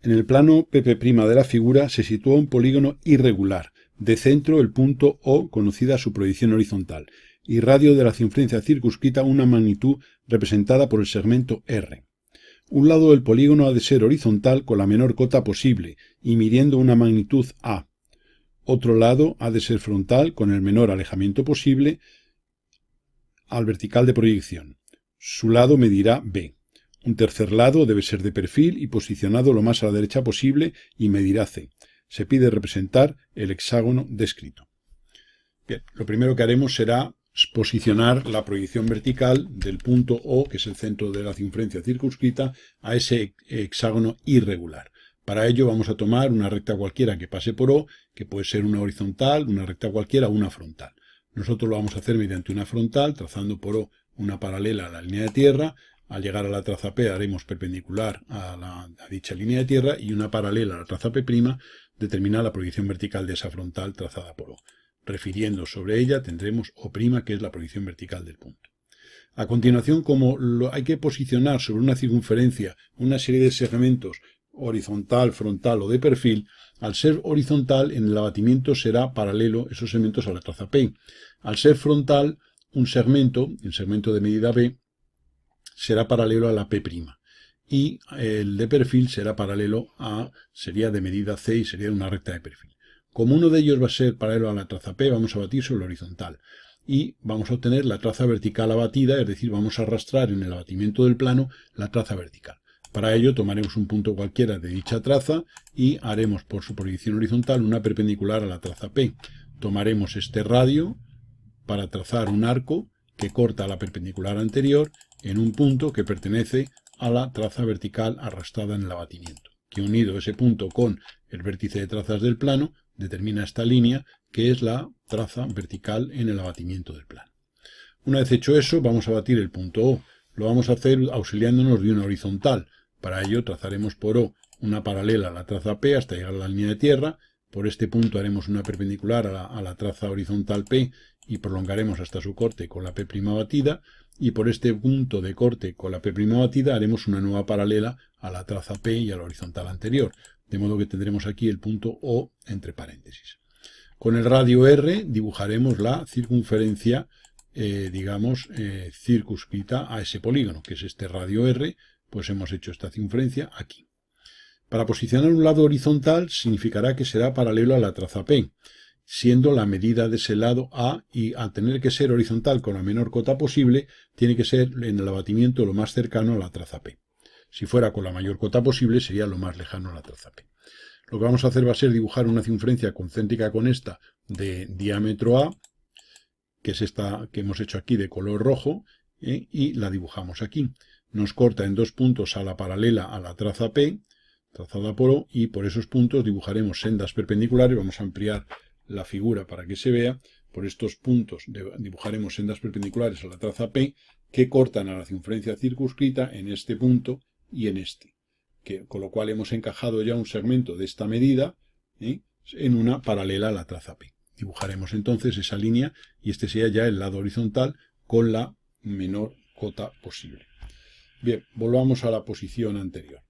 En el plano PP' de la figura se sitúa un polígono irregular, de centro el punto O, conocida su proyección horizontal, y radio de la circunferencia circunscrita una magnitud representada por el segmento R. Un lado del polígono ha de ser horizontal con la menor cota posible y midiendo una magnitud A. Otro lado ha de ser frontal con el menor alejamiento posible al vertical de proyección. Su lado medirá B. Un tercer lado debe ser de perfil y posicionado lo más a la derecha posible y medirá C. Se pide representar el hexágono descrito. Bien, lo primero que haremos será posicionar la proyección vertical del punto O, que es el centro de la circunferencia circunscrita, a ese hexágono irregular. Para ello vamos a tomar una recta cualquiera que pase por O, que puede ser una horizontal, una recta cualquiera o una frontal. Nosotros lo vamos a hacer mediante una frontal, trazando por O una paralela a la línea de tierra. Al llegar a la traza P haremos perpendicular a dicha línea de tierra y una paralela a la traza P' determina la proyección vertical de esa frontal trazada por O. Refiriendo sobre ella tendremos O', que es la proyección vertical del punto. A continuación, como hay que posicionar sobre una circunferencia una serie de segmentos horizontal, frontal o de perfil, al ser horizontal en el abatimiento será paralelo esos segmentos a la traza P. Al ser frontal, un segmento, el segmento de medida B, será paralelo a la P'. Y el de perfil será paralelo sería de medida C y sería una recta de perfil. Como uno de ellos va a ser paralelo a la traza P, vamos a batir sobre la horizontal. Y vamos a obtener la traza vertical abatida, es decir, vamos a arrastrar en el abatimiento del plano la traza vertical. Para ello tomaremos un punto cualquiera de dicha traza y haremos por su proyección horizontal una perpendicular a la traza P. Tomaremos este radio para trazar un arco que corta la perpendicular anterior en un punto que pertenece a la traza vertical arrastrada en el abatimiento, que unido ese punto con el vértice de trazas del plano determina esta línea que es la traza vertical en el abatimiento del plano. Una vez hecho eso, vamos a batir el punto O. Lo vamos a hacer auxiliándonos de una horizontal. Para ello trazaremos por O una paralela a la traza P hasta llegar a la línea de tierra. Por este punto haremos una perpendicular a la traza horizontal P y prolongaremos hasta su corte con la P' batida. Y por este punto de corte con la P' batida haremos una nueva paralela a la traza P y a la horizontal anterior. De modo que tendremos aquí el punto O entre paréntesis. Con el radio R dibujaremos la circunferencia, circunscrita a ese polígono, que es este radio R, pues hemos hecho esta circunferencia aquí. Para posicionar un lado horizontal significará que será paralelo a la traza P, siendo la medida de ese lado A, y al tener que ser horizontal con la menor cota posible, tiene que ser en el abatimiento lo más cercano a la traza P. Si fuera con la mayor cota posible, sería lo más lejano a la traza P. Lo que vamos a hacer va a ser dibujar una circunferencia concéntrica con esta de diámetro A, que es esta que hemos hecho aquí de color rojo, y la dibujamos aquí. Nos corta en dos puntos a la paralela a la traza P, trazada por O, y por esos puntos dibujaremos sendas perpendiculares. Vamos a ampliar la figura para que se vea. Por estos puntos dibujaremos sendas perpendiculares a la traza P que cortan a la circunferencia circunscrita en este punto y en este. Con lo cual hemos encajado ya un segmento de esta medida en una paralela a la traza P. Dibujaremos entonces esa línea y este sería ya el lado horizontal con la menor cota posible. Bien, volvamos a la posición anterior.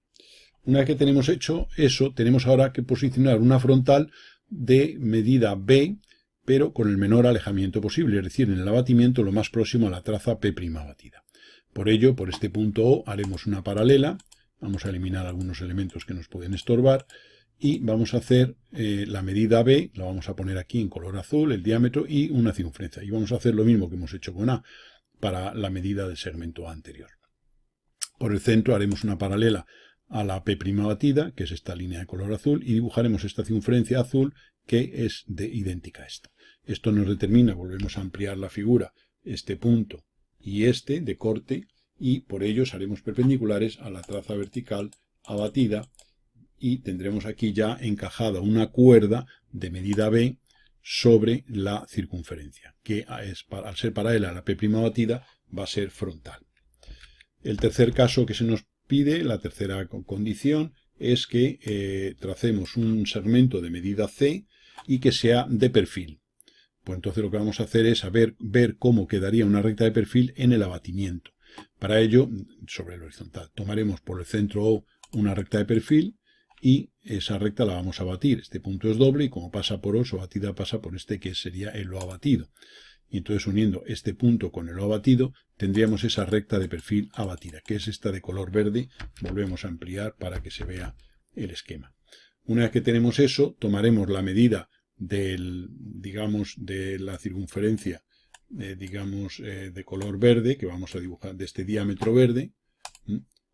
Una vez que tenemos hecho eso, tenemos ahora que posicionar una frontal de medida B, pero con el menor alejamiento posible, es decir, en el abatimiento lo más próximo a la traza P' batida. Por ello, por este punto O haremos una paralela. Vamos a eliminar algunos elementos que nos pueden estorbar y vamos a hacer la medida B, la vamos a poner aquí en color azul, el diámetro y una circunferencia. Y vamos a hacer lo mismo que hemos hecho con A para la medida del segmento A anterior. Por el centro haremos una paralela a la P' batida, que es esta línea de color azul, y dibujaremos esta circunferencia azul que es idéntica a esta. Esto nos determina, volvemos a ampliar la figura, este punto y este de corte, y por ellos haremos perpendiculares a la traza vertical abatida y tendremos aquí ya encajada una cuerda de medida B sobre la circunferencia, que al ser paralela a la P' batida va a ser frontal. El tercer caso que se nos pide, la tercera condición, es que tracemos un segmento de medida C y que sea de perfil. Pues entonces lo que vamos a hacer es ver cómo quedaría una recta de perfil en el abatimiento. Para ello, sobre el horizontal, tomaremos por el centro O una recta de perfil y esa recta la vamos a batir. Este punto es doble y como pasa por O, su batida pasa por este que sería el O abatido. Y entonces uniendo este punto con el O abatido tendríamos esa recta de perfil abatida, que es esta de color verde. Volvemos a ampliar para que se vea el esquema. Una vez que tenemos eso, tomaremos la medida digamos, de la circunferencia de color verde, que vamos a dibujar de este diámetro verde,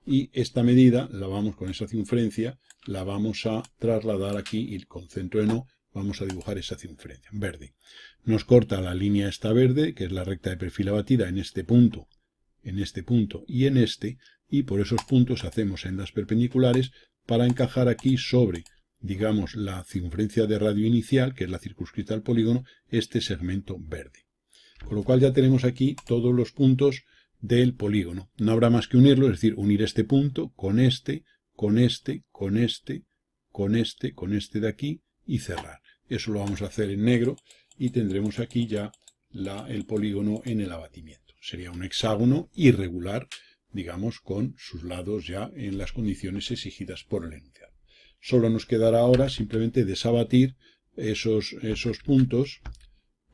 y esta medida la vamos con esa circunferencia, la vamos a trasladar aquí y con centro en O vamos a dibujar esa circunferencia verde. Nos corta la línea esta verde, que es la recta de perfil abatida en este punto y en este, y por esos puntos hacemos sendas perpendiculares para encajar aquí sobre, digamos, la circunferencia de radio inicial, que es la circunscrita al polígono, este segmento verde. Con lo cual ya tenemos aquí todos los puntos del polígono. No habrá más que unirlo, es decir, unir este punto con este, con este, con este, con este, con este de aquí y cerrar. Eso lo vamos a hacer en negro y tendremos aquí ya el polígono en el abatimiento. Sería un hexágono irregular, digamos, con sus lados ya en las condiciones exigidas por el enunciado. Solo nos quedará ahora simplemente desabatir esos puntos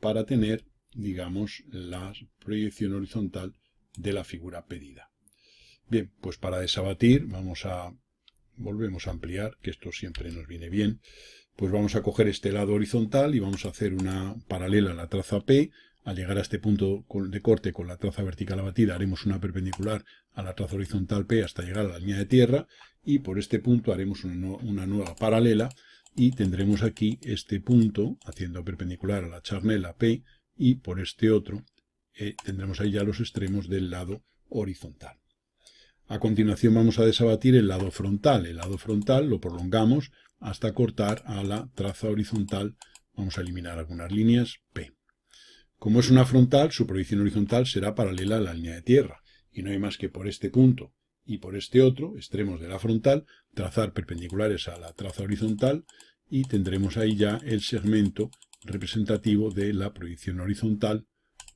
para tener, digamos, la proyección horizontal de la figura pedida. Bien, pues para desabatir volvemos a ampliar, que esto siempre nos viene bien. Pues vamos a coger este lado horizontal y vamos a hacer una paralela a la traza P. Al llegar a este punto de corte con la traza vertical abatida haremos una perpendicular a la traza horizontal P hasta llegar a la línea de tierra, y por este punto haremos una nueva paralela y tendremos aquí este punto haciendo perpendicular a la charnela P, y por este otro tendremos ahí ya los extremos del lado horizontal. A continuación vamos a desabatir el lado frontal. El lado frontal lo prolongamos hasta cortar a la traza horizontal. Vamos a eliminar algunas líneas P. Como es una frontal, su proyección horizontal será paralela a la línea de tierra, y no hay más que por este punto y por este otro, extremos de la frontal, trazar perpendiculares a la traza horizontal, y tendremos ahí ya el segmento representativo de la proyección horizontal,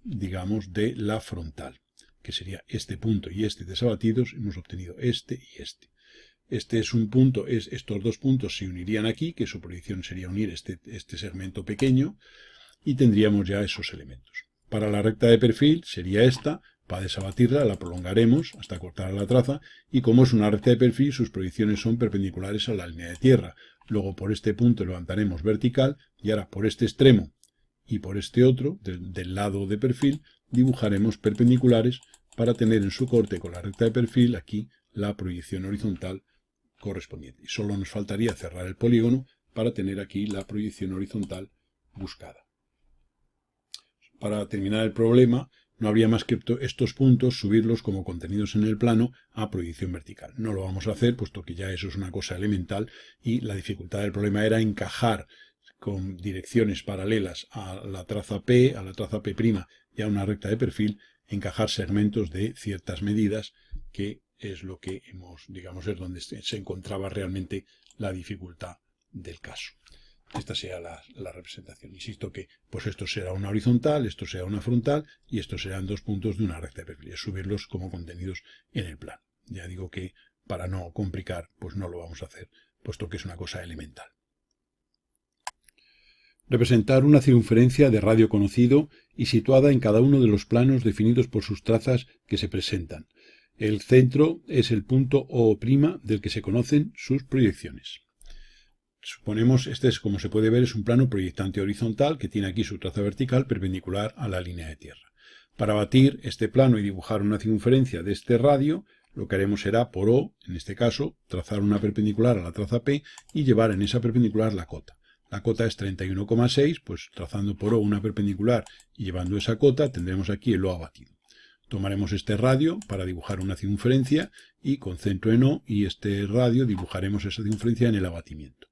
digamos, de la frontal, que sería este punto y este desabatidos. Hemos obtenido este y este. Este es un punto, estos dos puntos se unirían aquí, que su proyección sería unir este segmento pequeño, y tendríamos ya esos elementos. Para la recta de perfil sería esta. Para desabatirla la prolongaremos hasta cortar a la traza, y como es una recta de perfil, sus proyecciones son perpendiculares a la línea de tierra. Luego por este punto levantaremos vertical, y ahora por este extremo y por este otro, del lado de perfil, dibujaremos perpendiculares para tener en su corte con la recta de perfil aquí la proyección horizontal correspondiente. Y solo nos faltaría cerrar el polígono para tener aquí la proyección horizontal buscada. Para terminar el problema, no habría más que estos puntos subirlos como contenidos en el plano a proyección vertical. No lo vamos a hacer, puesto que ya eso es una cosa elemental, y la dificultad del problema era encajar con direcciones paralelas a la traza P, a la traza P' y a una recta de perfil, encajar segmentos de ciertas medidas, que es lo que digamos, es donde se encontraba realmente la dificultad del caso. Esta sea la representación. Insisto que pues esto será una horizontal, esto será una frontal, y estos serán dos puntos de una recta de perfil. Es subirlos como contenidos en el plano. Ya digo que para no complicar, pues no lo vamos a hacer, puesto que es una cosa elemental. Representar una circunferencia de radio conocido y situada en cada uno de los planos definidos por sus trazas que se presentan. El centro es el punto O' del que se conocen sus proyecciones. Suponemos, como se puede ver, es un plano proyectante horizontal que tiene aquí su traza vertical perpendicular a la línea de tierra. Para batir este plano y dibujar una circunferencia de este radio, lo que haremos será, por O, en este caso, trazar una perpendicular a la traza P y llevar en esa perpendicular la cota. La cota es 31,6, pues trazando por O una perpendicular y llevando esa cota, tendremos aquí el O abatido. Tomaremos este radio para dibujar una circunferencia y con centro en O y este radio dibujaremos esa circunferencia en el abatimiento.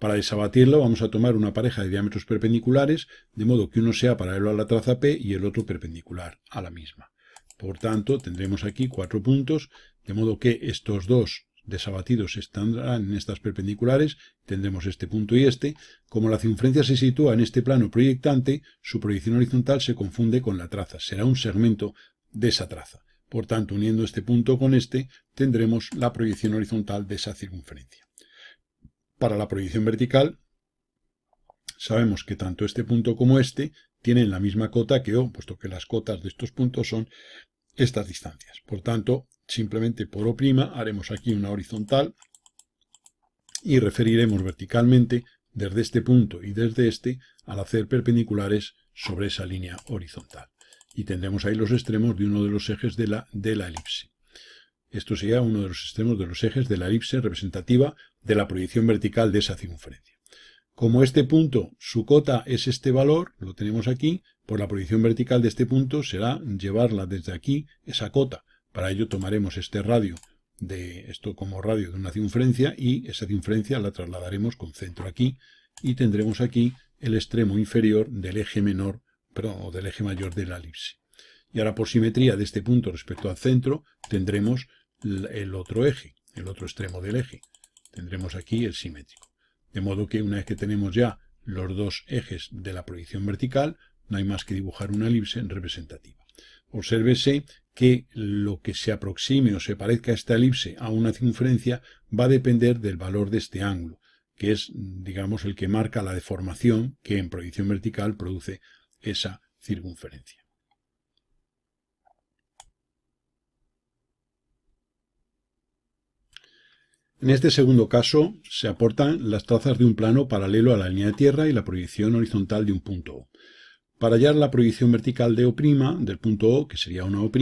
Para desabatirlo vamos a tomar una pareja de diámetros perpendiculares, de modo que uno sea paralelo a la traza P y el otro perpendicular a la misma. Por tanto, tendremos aquí 4 puntos, de modo que estos dos desabatidos estarán en estas perpendiculares, tendremos este punto y este. Como la circunferencia se sitúa en este plano proyectante, su proyección horizontal se confunde con la traza, será un segmento de esa traza. Por tanto, uniendo este punto con este, tendremos la proyección horizontal de esa circunferencia. Para la proyección vertical, sabemos que tanto este punto como este tienen la misma cota que O, puesto que las cotas de estos puntos son estas distancias. Por tanto, simplemente por O' haremos aquí una horizontal y referiremos verticalmente desde este punto y desde este al hacer perpendiculares sobre esa línea horizontal. Y tendremos ahí los extremos de uno de los ejes de la elipse. Esto sería uno de los extremos de los ejes de la elipse representativa de la proyección vertical de esa circunferencia. Como este punto, su cota es este valor, lo tenemos aquí, pues la proyección vertical de este punto será llevarla desde aquí, esa cota. Para ello tomaremos este radio de esto como radio de una circunferencia y esa circunferencia la trasladaremos con centro aquí y tendremos aquí el extremo inferior del eje menor, perdón, o del eje mayor de la elipse. Y ahora por simetría de este punto respecto al centro tendremos el otro eje, el otro extremo del eje. Tendremos aquí el simétrico. De modo que una vez que tenemos ya los dos ejes de la proyección vertical, no hay más que dibujar una elipse representativa. Obsérvese que lo que se aproxime o se parezca a esta elipse a una circunferencia va a depender del valor de este ángulo, que es, digamos, el que marca la deformación que en proyección vertical produce esa circunferencia. En este segundo caso se aportan las trazas de un plano paralelo a la línea de tierra y la proyección horizontal de un punto O. Para hallar la proyección vertical de O', del punto O, que sería una O',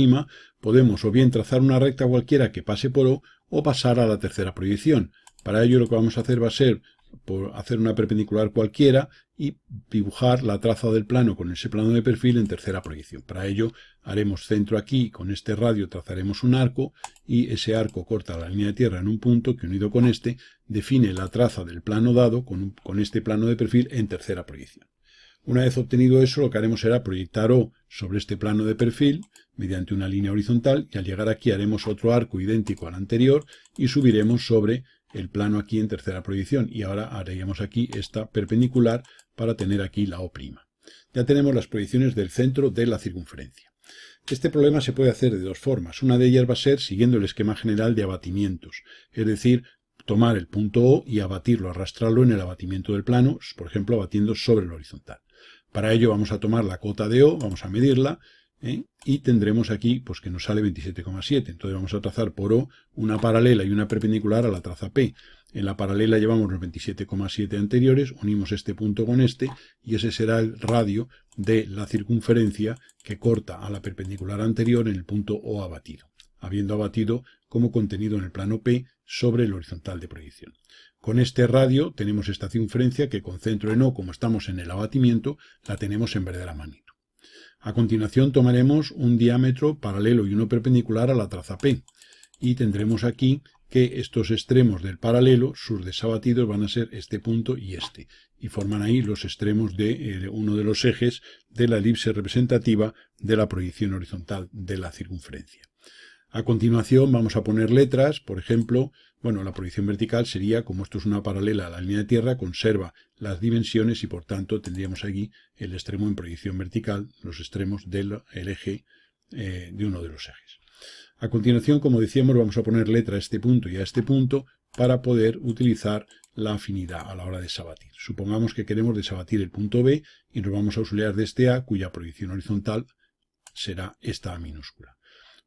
podemos o bien trazar una recta cualquiera que pase por O o pasar a la tercera proyección. Para ello lo que vamos a hacer va a ser hacer una perpendicular cualquiera y dibujar la traza del plano con ese plano de perfil en tercera proyección. Para ello haremos centro aquí, con este radio trazaremos un arco y ese arco corta la línea de tierra en un punto que unido con este define la traza del plano dado con este plano de perfil en tercera proyección. Una vez obtenido eso, lo que haremos será proyectar O sobre este plano de perfil mediante una línea horizontal y al llegar aquí haremos otro arco idéntico al anterior y subiremos sobre el plano aquí en tercera proyección y ahora haremos aquí esta perpendicular para tener aquí la O'. Ya tenemos las proyecciones del centro de la circunferencia. Este problema se puede hacer de dos formas. Una de ellas va a ser siguiendo el esquema general de abatimientos, es decir, tomar el punto O y abatirlo, arrastrarlo en el abatimiento del plano, por ejemplo, abatiendo sobre el horizontal. Para ello vamos a tomar la cota de O, vamos a medirla, y tendremos aquí pues que nos sale 27,7. Entonces vamos a trazar por O una paralela y una perpendicular a la traza P. En la paralela llevamos los 27,7 anteriores, unimos este punto con este y ese será el radio de la circunferencia que corta a la perpendicular anterior en el punto O abatido, habiendo abatido como contenido en el plano P sobre el horizontal de proyección. Con este radio tenemos esta circunferencia que con centro en O, como estamos en el abatimiento, la tenemos en verdadera magnitud. A continuación tomaremos un diámetro paralelo y uno perpendicular a la traza P y tendremos aquí que estos extremos del paralelo, sus desabatidos van a ser este punto y forman ahí los extremos de uno de los ejes de la elipse representativa de la proyección horizontal de la circunferencia. A continuación vamos a poner letras, por ejemplo, la proyección vertical sería, como esto es una paralela a la línea de tierra, conserva las dimensiones y por tanto tendríamos aquí el extremo en proyección vertical, los extremos del eje de uno de los ejes. A continuación, como decíamos, vamos a poner letra a este punto y a este punto para poder utilizar la afinidad a la hora de desabatir. Supongamos que queremos desabatir el punto B y nos vamos a auxiliar de este A, cuya proyección horizontal será esta A minúscula.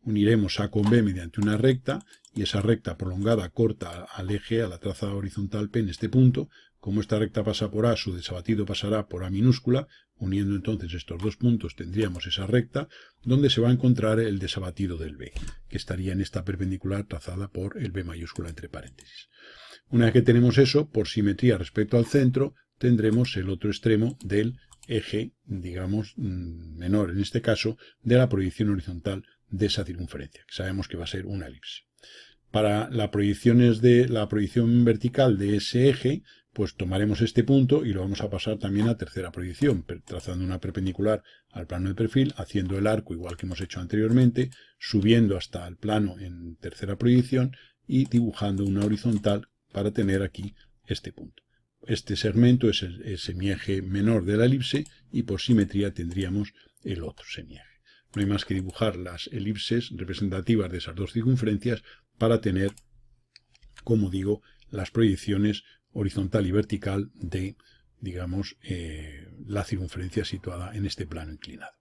Uniremos A con B mediante una recta y esa recta prolongada corta al eje, a la traza horizontal P en este punto. Como esta recta pasa por A, su desabatido pasará por A minúscula. Uniendo entonces estos dos puntos tendríamos esa recta donde se va a encontrar el desabatido del B, que estaría en esta perpendicular trazada por el B mayúscula entre paréntesis. Una vez que tenemos eso, por simetría respecto al centro, tendremos el otro extremo del eje, digamos, menor en este caso, de la proyección horizontal de esa circunferencia, que sabemos que va a ser una elipse. Para las proyecciones de la proyección vertical de ese eje, pues tomaremos este punto y lo vamos a pasar también a tercera proyección, trazando una perpendicular al plano de perfil, haciendo el arco igual que hemos hecho anteriormente, subiendo hasta el plano en tercera proyección y dibujando una horizontal para tener aquí este punto. Este segmento es el semieje menor de la elipse y por simetría tendríamos el otro semieje. No hay más que dibujar las elipses representativas de esas dos circunferencias para tener, como digo, las proyecciones horizontal y vertical de, digamos, la circunferencia situada en este plano inclinado.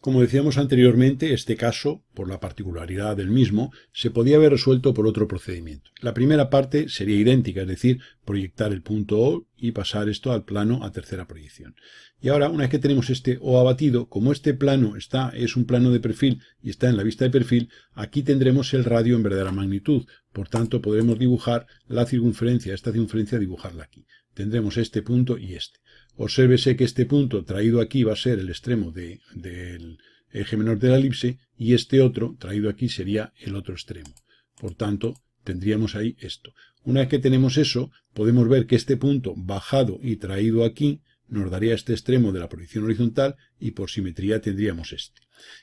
Como decíamos anteriormente, este caso, por la particularidad del mismo, se podía haber resuelto por otro procedimiento. La primera parte sería idéntica, es decir, proyectar el punto O y pasar esto al plano a tercera proyección. Y ahora, una vez que tenemos este O abatido, como este plano es un plano de perfil y está en la vista de perfil, aquí tendremos el radio en verdadera magnitud. Por tanto, podremos dibujar la circunferencia, esta circunferencia dibujarla aquí. Tendremos este punto y este. Obsérvese que este punto traído aquí va a ser el extremo del eje menor de la elipse y este otro traído aquí sería el otro extremo. Por tanto, tendríamos ahí esto. Una vez que tenemos eso, podemos ver que este punto bajado y traído aquí nos daría este extremo de la proyección horizontal y por simetría tendríamos este.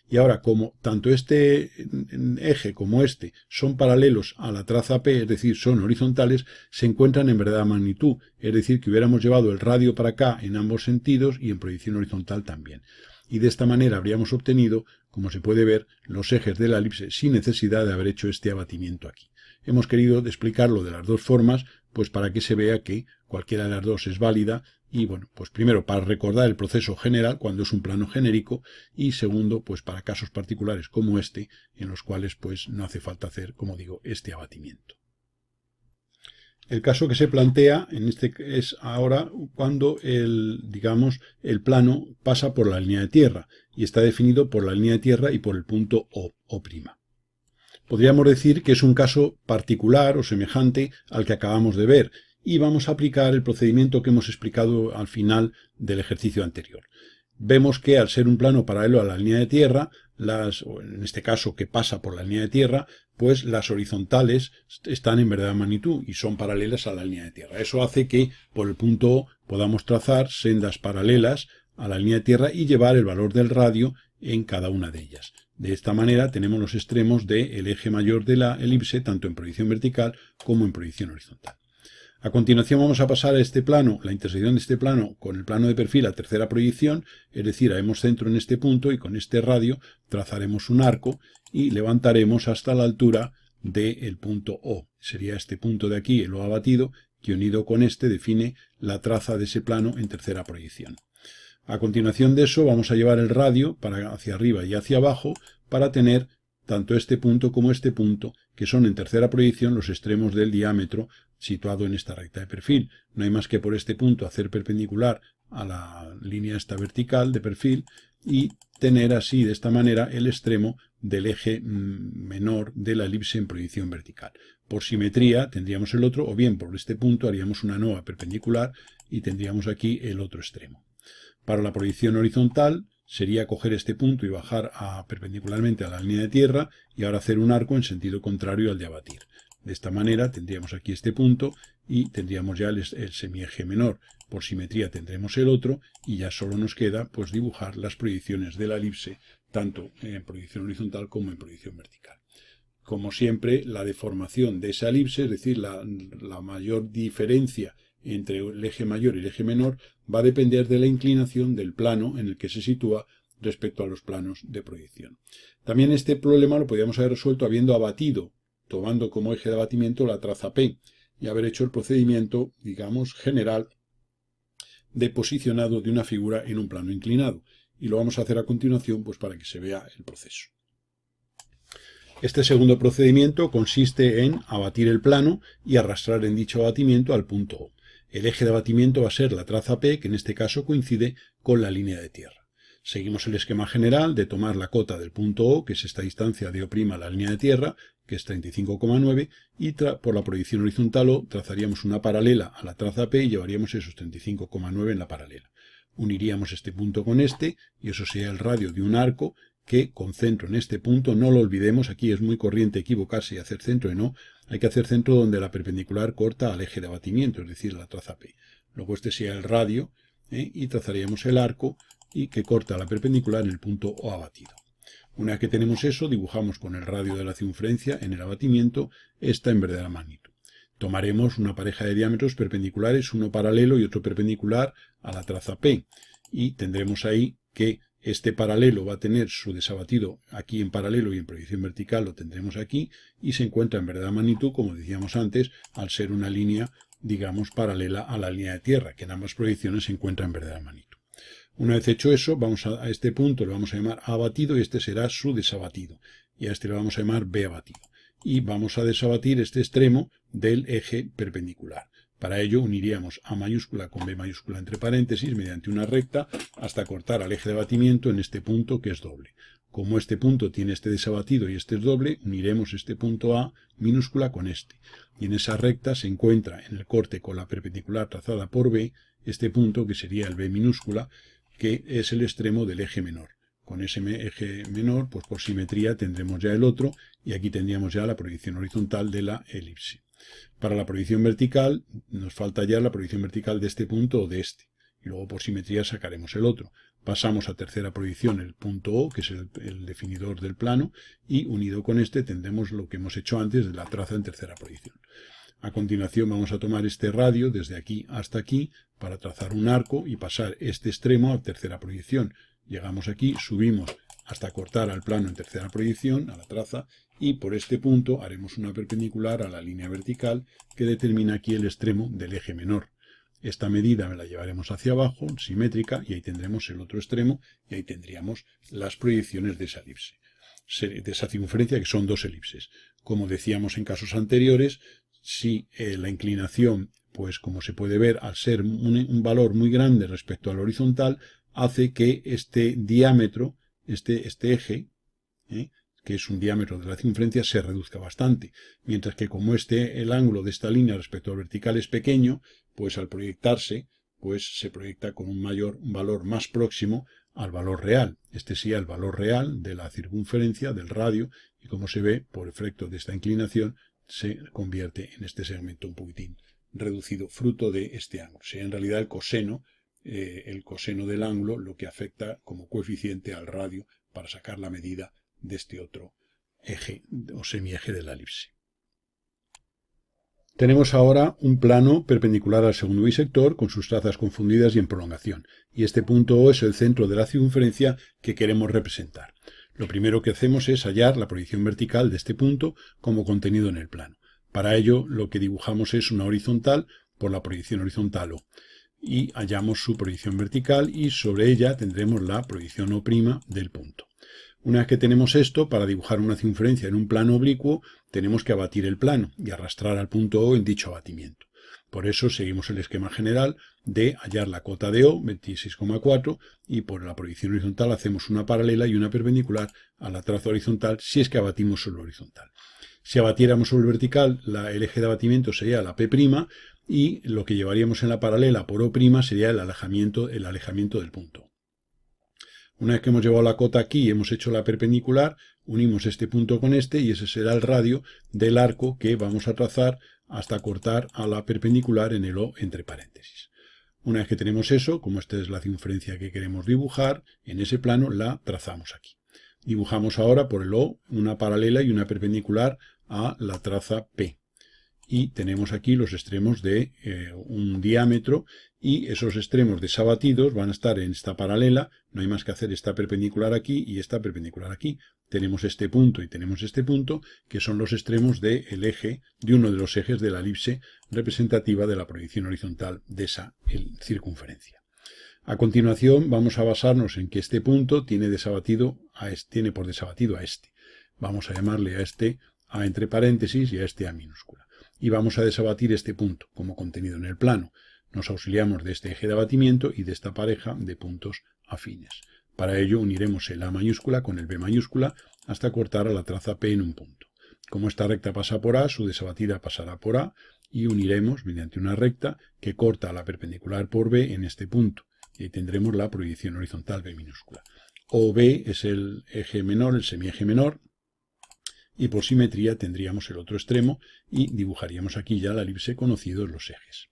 Y ahora, como tanto este eje como este son paralelos a la traza P, es decir, son horizontales, se encuentran en verdadera magnitud, es decir, que hubiéramos llevado el radio para acá en ambos sentidos y en proyección horizontal también. Y de esta manera habríamos obtenido, como se puede ver, los ejes de la elipse sin necesidad de haber hecho este abatimiento aquí. Hemos querido explicarlo de las dos formas, pues para que se vea que cualquiera de las dos es válida y bueno, pues primero para recordar el proceso general cuando es un plano genérico y segundo, pues para casos particulares como este en los cuales pues no hace falta hacer, como digo, este abatimiento. El caso que se plantea es ahora cuando digamos, el plano pasa por la línea de tierra y está definido por la línea de tierra y por el punto O'. Podríamos decir que es un caso particular o semejante al que acabamos de ver y vamos a aplicar el procedimiento que hemos explicado al final del ejercicio anterior. Vemos que al ser un plano paralelo a la línea de tierra, o en este caso que pasa por la línea de tierra, pues las horizontales están en verdadera magnitud y son paralelas a la línea de tierra. Eso hace que por el punto O podamos trazar sendas paralelas a la línea de tierra y llevar el valor del radio en cada una de ellas. De esta manera tenemos los extremos del eje mayor de la elipse, tanto en proyección vertical como en proyección horizontal. A continuación vamos a pasar a este plano, la intersección de este plano con el plano de perfil a tercera proyección, es decir, haremos centro en este punto y con este radio trazaremos un arco y levantaremos hasta la altura del punto O. Sería este punto de aquí, el O abatido, que unido con este define la traza de ese plano en tercera proyección. A continuación de eso vamos a llevar el radio hacia arriba y hacia abajo para tener tanto este punto como este punto, que son en tercera proyección los extremos del diámetro situado en esta recta de perfil. No hay más que por este punto hacer perpendicular a la línea esta vertical de perfil y tener así, de esta manera, el extremo del eje menor de la elipse en proyección vertical. Por simetría tendríamos el otro, o bien por este punto haríamos una nueva perpendicular y tendríamos aquí el otro extremo. Para la proyección horizontal sería coger este punto y bajar perpendicularmente a la línea de tierra y ahora hacer un arco en sentido contrario al de abatir. De esta manera tendríamos aquí este punto y tendríamos ya el semieje menor. Por simetría tendremos el otro y ya solo nos queda pues dibujar las proyecciones de la elipse tanto en proyección horizontal como en proyección vertical. Como siempre, la deformación de esa elipse, es decir, la mayor diferencia entre el eje mayor y el eje menor, va a depender de la inclinación del plano en el que se sitúa respecto a los planos de proyección. También este problema lo podríamos haber resuelto habiendo abatido, tomando como eje de abatimiento la traza P, y haber hecho el procedimiento, digamos, general de posicionado de una figura en un plano inclinado. Y lo vamos a hacer a continuación pues para que se vea el proceso. Este segundo procedimiento consiste en abatir el plano y arrastrar en dicho abatimiento al punto O. El eje de abatimiento va a ser la traza P, que en este caso coincide con la línea de tierra. Seguimos el esquema general de tomar la cota del punto O, que es esta distancia de O' a la línea de tierra, que es 35,9, y por la proyección horizontal O trazaríamos una paralela a la traza P y llevaríamos esos 35,9 en la paralela. Uniríamos este punto con este, y eso sería el radio de un arco, que con centro en este punto, no lo olvidemos, aquí es muy corriente equivocarse y hacer centro en O, hay que hacer centro donde la perpendicular corta al eje de abatimiento, es decir, la traza P. Luego este sería el radio, y trazaríamos el arco y que corta la perpendicular en el punto O abatido. Una vez que tenemos eso, dibujamos con el radio de la circunferencia en el abatimiento esta en verdadera magnitud. Tomaremos una pareja de diámetros perpendiculares, uno paralelo y otro perpendicular a la traza P, y tendremos ahí que Este paralelo va a tener su desabatido aquí en paralelo y en proyección vertical lo tendremos aquí, y se encuentra en verdadera magnitud, como decíamos antes, al ser una línea, digamos, paralela a la línea de tierra, que en ambas proyecciones se encuentra en verdadera magnitud. Una vez hecho eso, vamos a este punto le vamos a llamar A abatido y este será su desabatido. Y a este le vamos a llamar B abatido. Y vamos a desabatir este extremo del eje perpendicular. Para ello uniríamos A mayúscula con B mayúscula entre paréntesis mediante una recta hasta cortar al eje de abatimiento en este punto que es doble. Como este punto tiene este desabatido y este es doble, uniremos este punto A minúscula con este. Y en esa recta se encuentra en el corte con la perpendicular trazada por B este punto que sería el B minúscula, que es el extremo del eje menor. Con ese eje menor, pues por simetría tendremos ya el otro, y aquí tendríamos ya la proyección horizontal de la elipse. Para la proyección vertical, nos falta ya la proyección vertical de este punto o de este, y luego por simetría sacaremos el otro. Pasamos a tercera proyección, el punto O, que es el definidor del plano, y unido con este tendremos lo que hemos hecho antes de la traza en tercera proyección. A continuación vamos a tomar este radio desde aquí hasta aquí para trazar un arco y pasar este extremo a tercera proyección. Llegamos aquí, subimos hasta cortar al plano en tercera proyección, a la traza, y por este punto haremos una perpendicular a la línea vertical que determina aquí el extremo del eje menor. Esta medida la llevaremos hacia abajo, simétrica, y ahí tendremos el otro extremo, y ahí tendríamos las proyecciones de esa elipse, de esa circunferencia, que son dos elipses. Como decíamos en casos anteriores, si la inclinación, pues como se puede ver, al ser un valor muy grande respecto al horizontal, hace que este diámetro, este eje, que es un diámetro de la circunferencia, se reduzca bastante. Mientras que como el ángulo de esta línea respecto al vertical es pequeño, pues al proyectarse, pues se proyecta con un valor más próximo al valor real. Este sería el valor real de la circunferencia, del radio, y como se ve, por efecto de esta inclinación, se convierte en este segmento un poquitín reducido, fruto de este ángulo. Sería en realidad el coseno del ángulo lo que afecta como coeficiente al radio para sacar la medida de este otro eje o semieje de la elipse. Tenemos ahora un plano perpendicular al segundo bisector con sus trazas confundidas y en prolongación, y este punto O es el centro de la circunferencia que queremos representar. Lo primero que hacemos es hallar la proyección vertical de este punto como contenido en el plano. Para ello, lo que dibujamos es una horizontal por la proyección horizontal O, y hallamos su proyección vertical y sobre ella tendremos la proyección O' del punto. Una vez que tenemos esto, para dibujar una circunferencia en un plano oblicuo, tenemos que abatir el plano y arrastrar al punto O en dicho abatimiento. Por eso seguimos el esquema general de hallar la cota de O, 26,4, y por la proyección horizontal hacemos una paralela y una perpendicular a la traza horizontal si es que abatimos sobre el horizontal. Si abatiéramos sobre el vertical, el eje de abatimiento sería la P', y lo que llevaríamos en la paralela por O' sería el alejamiento del punto. Una vez que hemos llevado la cota aquí y hemos hecho la perpendicular, unimos este punto con este y ese será el radio del arco que vamos a trazar hasta cortar a la perpendicular en el O entre paréntesis. Una vez que tenemos eso, como esta es la circunferencia que queremos dibujar, en ese plano la trazamos aquí. Dibujamos ahora por el O una paralela y una perpendicular a la traza P. Y tenemos aquí los extremos de un diámetro, y esos extremos desabatidos van a estar en esta paralela. No hay más que hacer esta perpendicular aquí y esta perpendicular aquí. Tenemos este punto y tenemos este punto, que son los extremos de uno de los ejes de la elipse representativa de la proyección horizontal de esa circunferencia. A continuación vamos a basarnos en que este punto tiene por desabatido a este. Vamos a llamarle a este A entre paréntesis y a este A minúscula. Y vamos a desabatir este punto como contenido en el plano. Nos auxiliamos de este eje de abatimiento y de esta pareja de puntos afines. Para ello uniremos el A mayúscula con el B mayúscula hasta cortar a la traza P en un punto. Como esta recta pasa por A, su desabatida pasará por A, y uniremos mediante una recta que corta a la perpendicular por B en este punto. Y ahí tendremos la proyección horizontal B minúscula. OB es el eje menor, el semieje menor, y por simetría tendríamos el otro extremo y dibujaríamos aquí ya la elipse conocidos los ejes.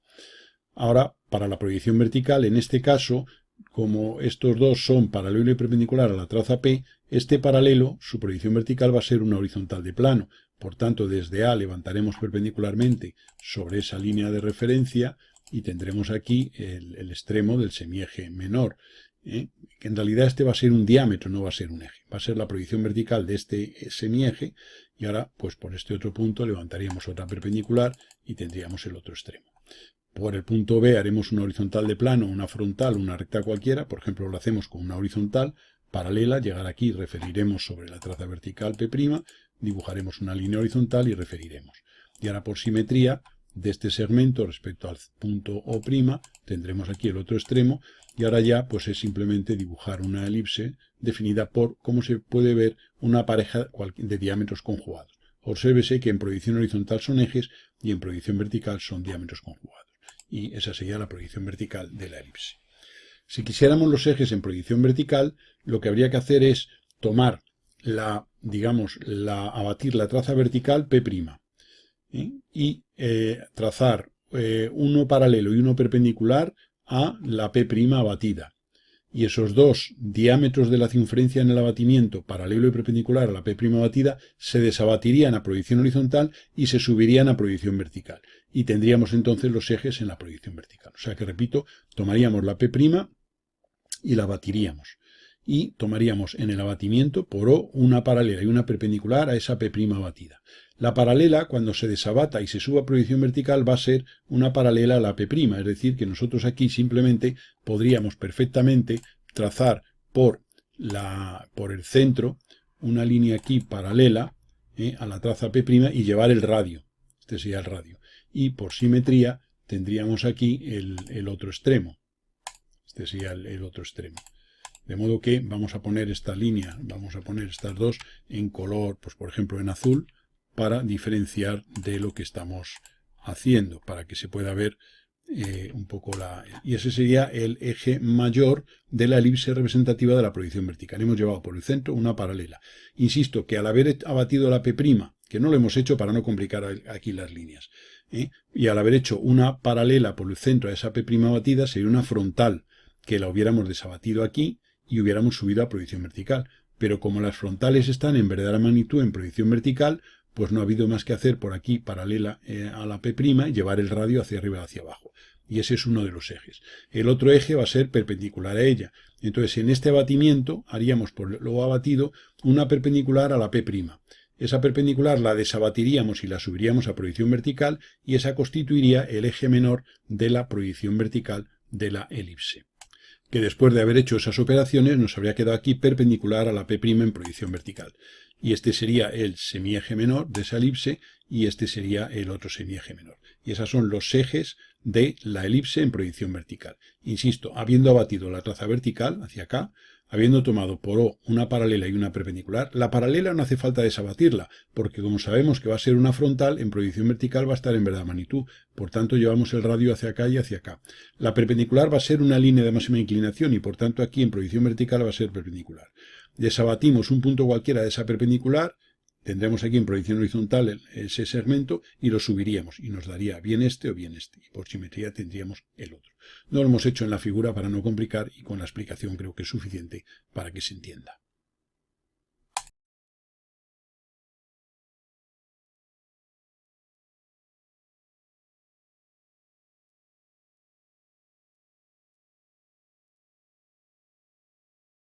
Ahora, para la proyección vertical, en este caso, como estos dos son paralelo y perpendicular a la traza P, este paralelo, su proyección vertical va a ser una horizontal de plano. Por tanto, desde A levantaremos perpendicularmente sobre esa línea de referencia y tendremos aquí el extremo del semieje menor, que en realidad este va a ser un diámetro, no va a ser un eje. Va a ser la proyección vertical de este semieje y ahora, pues por este otro punto levantaríamos otra perpendicular y tendríamos el otro extremo. Por el punto B haremos una horizontal de plano, una frontal, una recta cualquiera. Por ejemplo, lo hacemos con una horizontal paralela. Llegar aquí, referiremos sobre la traza vertical P', dibujaremos una línea horizontal y referiremos. Y ahora por simetría de este segmento respecto al punto O', tendremos aquí el otro extremo. Y ahora ya pues es simplemente dibujar una elipse definida por, como se puede ver, una pareja de diámetros conjugados. Obsérvese que en proyección horizontal son ejes y en proyección vertical son diámetros conjugados. Y esa sería la proyección vertical de la elipse. Si quisiéramos los ejes en proyección vertical, lo que habría que hacer es tomar abatir la traza vertical P', y trazar uno paralelo y uno perpendicular a la P' abatida. Y esos dos diámetros de la circunferencia en el abatimiento, paralelo y perpendicular a la P' abatida, se desabatirían a proyección horizontal y se subirían a proyección vertical. Y tendríamos entonces los ejes en la proyección vertical. O sea que, repito, tomaríamos la P' y la abatiríamos. Y tomaríamos en el abatimiento por O una paralela y una perpendicular a esa P' abatida. La paralela, cuando se desabata y se suba a proyección vertical, va a ser una paralela a la P', es decir, que nosotros aquí simplemente podríamos perfectamente trazar por el centro una línea aquí paralela a la traza P' y llevar el radio. Este sería el radio. Y por simetría tendríamos aquí el otro extremo. Este sería el otro extremo. De modo que vamos a poner esta línea, vamos a poner estas dos en color, pues por ejemplo en azul, para diferenciar de lo que estamos haciendo, para que se pueda ver un poco y ese sería el eje mayor de la elipse representativa de la proyección vertical. Hemos llevado por el centro una paralela. Insisto que al haber abatido la P', que no lo hemos hecho para no complicar aquí las líneas, y al haber hecho una paralela por el centro a esa P' abatida, sería una frontal, que la hubiéramos desabatido aquí y hubiéramos subido a proyección vertical. Pero como las frontales están en verdadera magnitud en proyección vertical, pues no ha habido más que hacer por aquí, paralela a la P', y llevar el radio hacia arriba y hacia abajo. Y ese es uno de los ejes. El otro eje va a ser perpendicular a ella. Entonces, en este abatimiento haríamos por lo abatido una perpendicular a la P'. Esa perpendicular la desabatiríamos y la subiríamos a proyección vertical y esa constituiría el eje menor de la proyección vertical de la elipse. Que después de haber hecho esas operaciones nos habría quedado aquí perpendicular a la P' en proyección vertical. Y este sería el semieje menor de esa elipse y este sería el otro semieje menor. Y esos son los ejes de la elipse en proyección vertical. Insisto, habiendo abatido la traza vertical hacia acá, habiendo tomado por O una paralela y una perpendicular, la paralela no hace falta desabatirla, porque como sabemos que va a ser una frontal, en proyección vertical va a estar en verdad magnitud, por tanto llevamos el radio hacia acá y hacia acá. La perpendicular va a ser una línea de máxima inclinación y por tanto aquí en proyección vertical va a ser perpendicular. Desabatimos un punto cualquiera de esa perpendicular, tendremos aquí en proyección horizontal ese segmento y lo subiríamos y nos daría bien este o bien este. Y por simetría tendríamos el otro. No lo hemos hecho en la figura para no complicar y con la explicación creo que es suficiente para que se entienda.